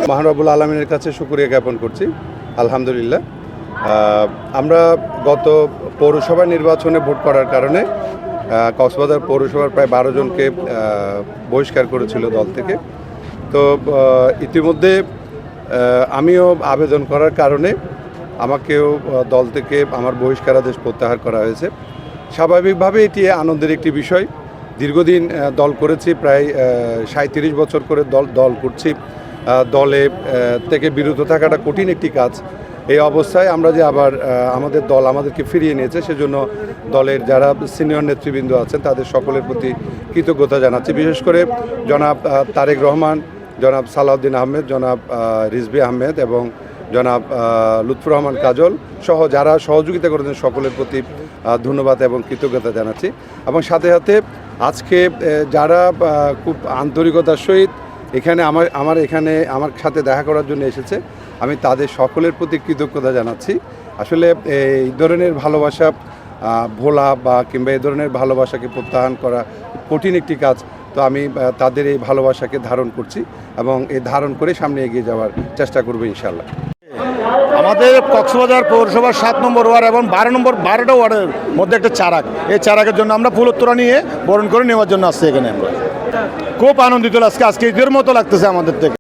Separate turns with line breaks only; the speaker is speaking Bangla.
মহান রব্বুল আলামিনের কাছে শুকরিয়া জ্ঞাপন করছি। আলহামদুলিল্লাহ, আমরা গত পৌরসভা নির্বাচনে ভোট করার কারণে কক্সবাজার পৌরসভার প্রায় 12 জনকে বহিষ্কার করেছিল দল থেকে। তো ইতিমধ্যে আমিও আবেদন করার কারণে আমাকেও দল থেকে আমার বহিষ্কারাদেশ প্রত্যাহার করা হয়েছে। স্বাভাবিকভাবে এটি আনন্দের একটি বিষয়। দীর্ঘদিন দল করেছি, প্রায় 37 বছর করে দল করছি। দলে থেকে বিরত থাকাটা কঠিন একটি কাজ। এই অবস্থায় আমরা যে আবার আমাদের দল আমাদেরকে ফিরিয়ে নিয়েছে, সেজন্য দলের যারা সিনিয়র নেতৃবৃন্দ আছেন তাদের সকলের প্রতি কৃতজ্ঞতা জানাচ্ছি। বিশেষ করে জনাব তারেক রহমান, জনাব সালাউদ্দিন আহমেদ, জনাব রিজভী আহমেদ এবং জনাব লুৎফুর রহমান কাজল সহ যারা সহযোগিতা করেছেন সকলের প্রতি ধন্যবাদ এবং কৃতজ্ঞতা জানাচ্ছি। এবং সাথে সাথে আজকে যারা খুব আন্তরিকতার সহিত এখানে আমার সাথে দেখা করার জন্য এসেছে, আমি তাদের সকলের প্রতি কৃতজ্ঞতা জানাচ্ছি। আসলে এই ধরনের ভালোবাসা ভোলা বা কিংবা এই ধরনের ভালোবাসাকে প্রত্যাখ্যান করা কঠিন একটি কাজ। তো আমি তাদের এই ভালোবাসাকে ধারণ করছি এবং এই ধারণ করে সামনে এগিয়ে যাওয়ার চেষ্টা করব ইনশাআল্লাহ।
আমাদের কক্সবাজার পৌরসভার 7 নম্বর ওয়ার্ড এবং 12টা ওয়ার্ডের মধ্যে একটা চারাক, এই চারাকের জন্য আমরা ফুল উত্তরা নিয়ে বরণ করে নেওয়ার জন্য আসছি এখানে। আমরা খুব আনন্দিত আজকে ঈদের মতো লাগতেছে আমাদের থেকে।